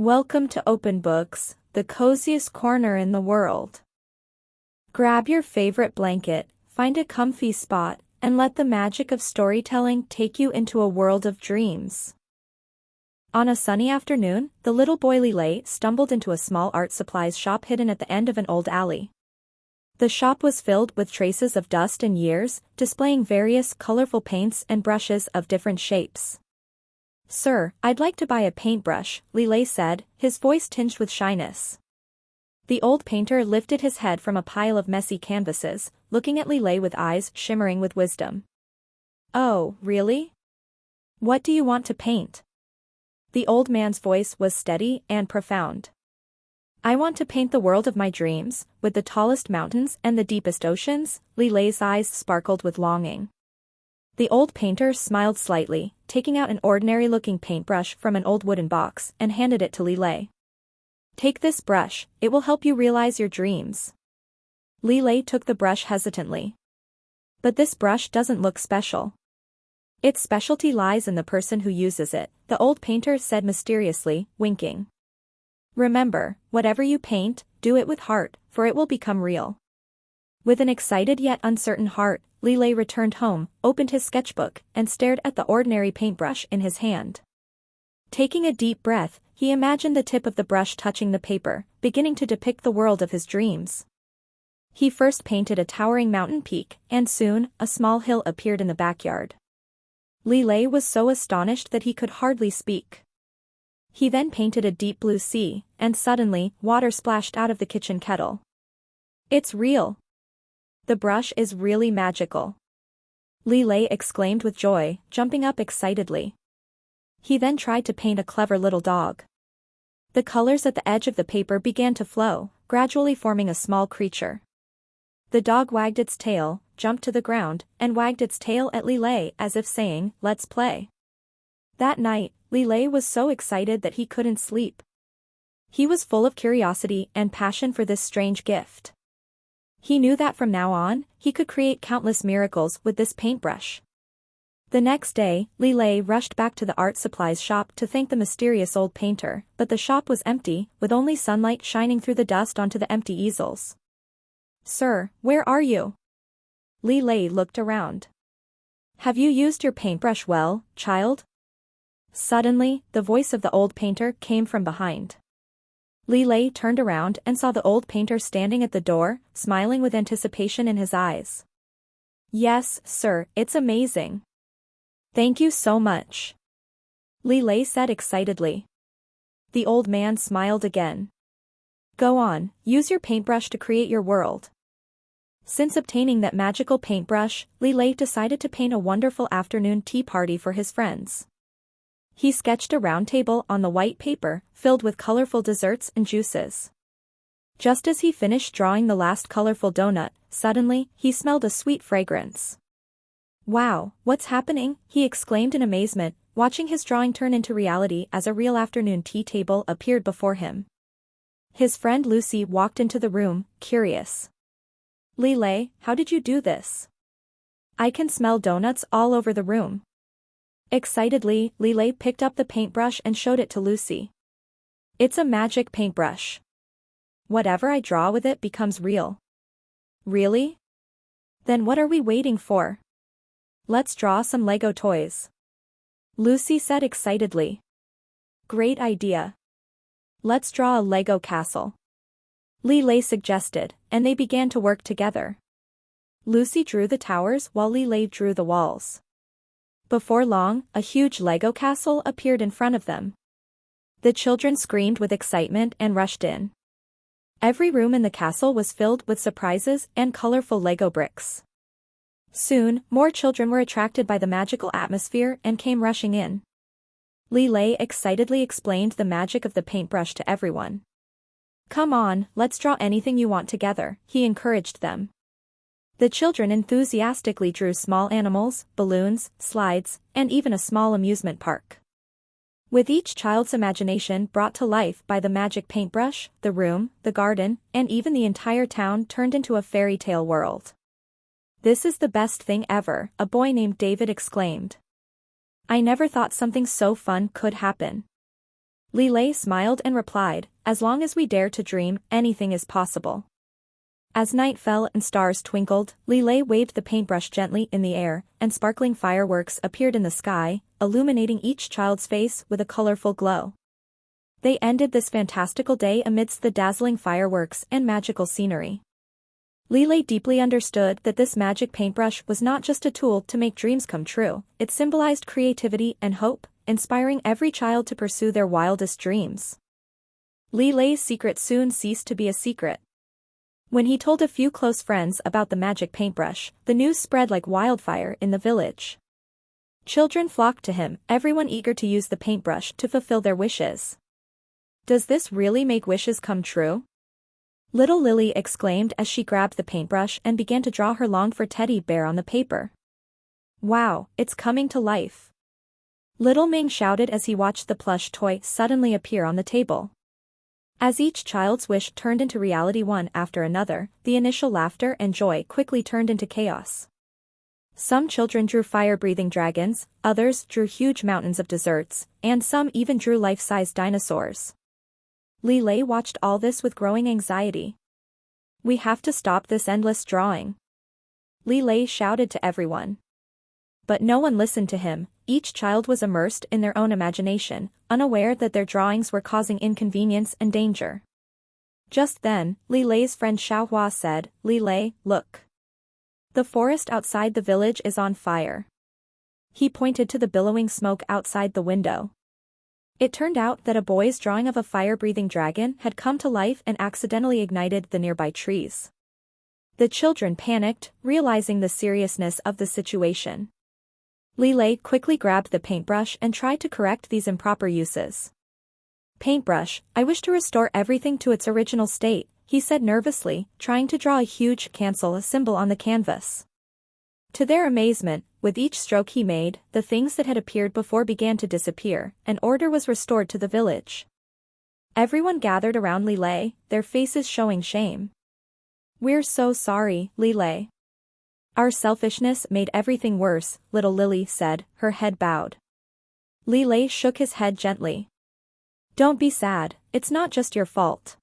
Welcome to Open Books, the coziest corner in the world. Grab your favorite blanket, find a comfy spot, and let the magic of storytelling take you into a world of dreams. On a sunny afternoon, the little boy Lilay stumbled into a small art supplies shop hidden at the end of an old alley. The shop was filled with traces of dust and years, displaying various colorful paints and brushes of different shapes. "Sir, I'd like to buy a paintbrush," Lilay said, his voice tinged with shyness. The old painter lifted his head from a pile of messy canvases, looking at Lilay with eyes shimmering with wisdom. "Oh, really? What do you want to paint?" The old man's voice was steady and profound. "I want to paint the world of my dreams, with the tallest mountains and the deepest oceans." Lilay's eyes sparkled with longing. The old painter smiled slightly, taking out an ordinary-looking paintbrush from an old wooden box and handed it to Lilay. "Take this brush, it will help you realize your dreams." Lilay took the brush hesitantly. "But this brush doesn't look special." "Its specialty lies in the person who uses it," the old painter said mysteriously, winking. "Remember, whatever you paint, do it with heart, for it will become real." With an excited yet uncertain heart, Lilay returned home, opened his sketchbook, and stared at the ordinary paintbrush in his hand. Taking a deep breath, he imagined the tip of the brush touching the paper, beginning to depict the world of his dreams. He first painted a towering mountain peak, and soon, a small hill appeared in the backyard. Lilay was so astonished that he could hardly speak. He then painted a deep blue sea, and suddenly, water splashed out of the kitchen kettle. "It's real! The brush is really magical!" Lilay exclaimed with joy, jumping up excitedly. He then tried to paint a clever little dog. The colors at the edge of the paper began to flow, gradually forming a small creature. The dog wagged its tail, jumped to the ground, and wagged its tail at Lilay as if saying, "Let's play." That night, Lilay was so excited that he couldn't sleep. He was full of curiosity and passion for this strange gift. He knew that from now on, he could create countless miracles with this paintbrush. The next day, Lilay rushed back to the art supplies shop to thank the mysterious old painter, but the shop was empty, with only sunlight shining through the dust onto the empty easels. "Sir, where are you?" Lilay looked around. "Have you used your paintbrush well, child?" Suddenly, the voice of the old painter came from behind. Lilay turned around and saw the old painter standing at the door, smiling with anticipation in his eyes. "Yes, sir, it's amazing. Thank you so much," Lilay said excitedly. The old man smiled again. "Go on, use your paintbrush to create your world." Since obtaining that magical paintbrush, Lilay decided to paint a wonderful afternoon tea party for his friends. He sketched a round table on the white paper, filled with colorful desserts and juices. Just as he finished drawing the last colorful donut, suddenly, he smelled a sweet fragrance. "Wow, what's happening?" he exclaimed in amazement, watching his drawing turn into reality as a real afternoon tea table appeared before him. His friend Lucy walked into the room, curious. "Lilay, how did you do this? I can smell donuts all over the room." Excitedly, Lilay picked up the paintbrush and showed it to Lucy. "It's a magic paintbrush. Whatever I draw with it becomes real." "Really? Then what are we waiting for? Let's draw some Lego toys," Lucy said excitedly. "Great idea. Let's draw a Lego castle," Lilay suggested, and they began to work together. Lucy drew the towers while Lilay drew the walls. Before long, a huge Lego castle appeared in front of them. The children screamed with excitement and rushed in. Every room in the castle was filled with surprises and colorful Lego bricks. Soon, more children were attracted by the magical atmosphere and came rushing in. Lilay excitedly explained the magic of the paintbrush to everyone. "Come on, let's draw anything you want together," he encouraged them. The children enthusiastically drew small animals, balloons, slides, and even a small amusement park. With each child's imagination brought to life by the magic paintbrush, the room, the garden, and even the entire town turned into a fairy tale world. "This is the best thing ever," a boy named David exclaimed. "I never thought something so fun could happen." Li Lei smiled and replied, as long as we dare to dream, anything is possible. As night fell and stars twinkled, Li Lei waved the paintbrush gently in the air, and sparkling fireworks appeared in the sky, illuminating each child's face with a colorful glow. They ended this fantastical day amidst the dazzling fireworks and magical scenery. Li Lei deeply understood that this magic paintbrush was not just a tool to make dreams come true, it symbolized creativity and hope, inspiring every child to pursue their wildest dreams. Li Lei's secret soon ceased to be a secret. When he told a few close friends about the magic paintbrush, the news spread like wildfire in the village. Children flocked to him, everyone eager to use the paintbrush to fulfill their wishes. Does this really make wishes come true? Little Lily exclaimed as she grabbed the paintbrush and began to draw her longed-for teddy bear on the paper. Wow, it's coming to life! Little Ming shouted as he watched the plush toy suddenly appear on the table. As each child's wish turned into reality one after another, the initial laughter and joy quickly turned into chaos. Some children drew fire-breathing dragons, others drew huge mountains of desserts, and some even drew life-size dinosaurs. Li Lei watched all this with growing anxiety. We have to stop this endless drawing. Li Lei shouted to everyone. But no one listened to him, each child was immersed in their own imagination, unaware that their drawings were causing inconvenience and danger. Just then, Li Lei's friend Xiaohua said, Li Lei, look. The forest outside the village is on fire. He pointed to the billowing smoke outside the window. It turned out that a boy's drawing of a fire-breathing dragon had come to life and accidentally ignited the nearby trees. The children panicked, realizing the seriousness of the situation. Li Lei quickly grabbed the paintbrush and tried to correct these improper uses. Paintbrush, I wish to restore everything to its original state, he said nervously, trying to draw a huge cancel symbol on the canvas. To their amazement, with each stroke he made, the things that had appeared before began to disappear, and order was restored to the village. Everyone gathered around Li Lei, their faces showing shame. We're so sorry, Li Lei. Our selfishness made everything worse, little Lily said, her head bowed. Li Lei shook his head gently. Don't be sad, it's not just your fault.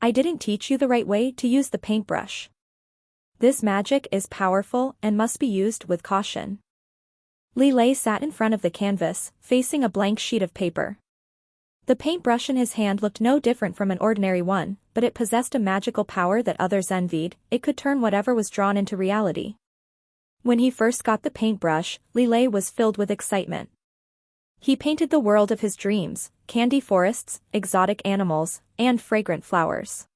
I didn't teach you the right way to use the paintbrush. This magic is powerful and must be used with caution. Li Lei sat in front of the canvas, facing a blank sheet of paper. The paintbrush in his hand looked no different from an ordinary one, but it possessed a magical power that others envied. It could turn whatever was drawn into reality. When he first got the paintbrush, Li Lei was filled with excitement. He painted the world of his dreams, candy forests, exotic animals, and fragrant flowers.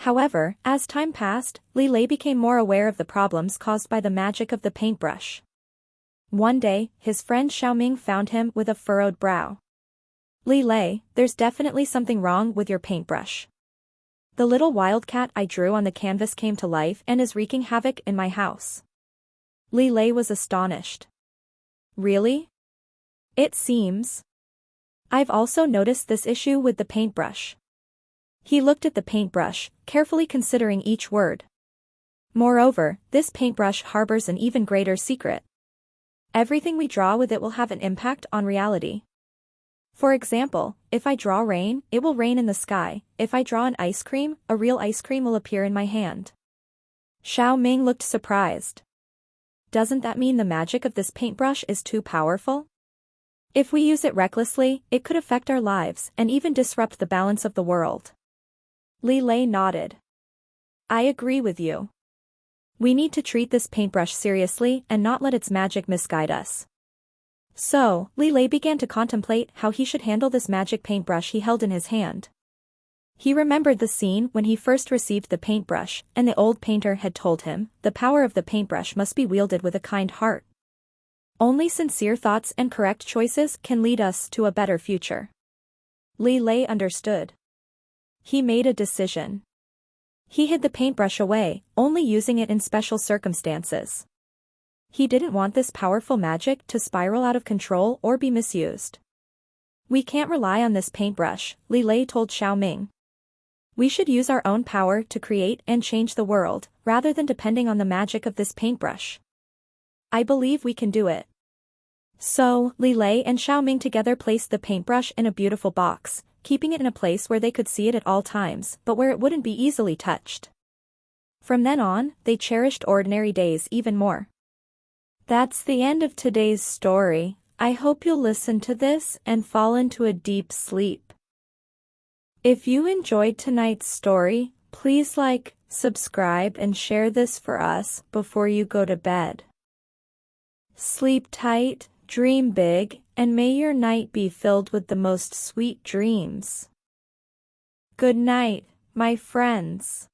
However, as time passed, Li Lei became more aware of the problems caused by the magic of the paintbrush. One day, his friend Xiaoming found him with a furrowed brow. Li Lei, there's definitely something wrong with your paintbrush. The little wildcat I drew on the canvas came to life and is wreaking havoc in my house. Li Lei was astonished. Really? It seems. I've also noticed this issue with the paintbrush. He looked at the paintbrush, carefully considering each word. Moreover, this paintbrush harbors an even greater secret. Everything we draw with it will have an impact on reality. For example, if I draw rain, it will rain in the sky. If I draw an ice cream, a real ice cream will appear in my hand. Xiao Ming looked surprised. Doesn't that mean the magic of this paintbrush is too powerful? If we use it recklessly, it could affect our lives and even disrupt the balance of the world. Li Lei nodded. I agree with you. We need to treat this paintbrush seriously and not let its magic misguide us. So, Li Lei began to contemplate how he should handle this magic paintbrush he held in his hand. He remembered the scene when he first received the paintbrush, and the old painter had told him, the power of the paintbrush must be wielded with a kind heart. Only sincere thoughts and correct choices can lead us to a better future. Li Lei understood. He made a decision. He hid the paintbrush away, only using it in special circumstances. He didn't want this powerful magic to spiral out of control or be misused. We can't rely on this paintbrush, Li Lei told Xiaoming. We should use our own power to create and change the world, rather than depending on the magic of this paintbrush. I believe we can do it. So, Lilei and Xiaoming together placed the paintbrush in a beautiful box, keeping it in a place where they could see it at all times, but where it wouldn't be easily touched. From then on, they cherished ordinary days even more. That's the end of today's story. I hope you'll listen to this and fall into a deep sleep. If you enjoyed tonight's story, please like, subscribe and share this for us before you go to bed. Sleep tight, dream big, and may your night be filled with the most sweet dreams. Good night, my friends.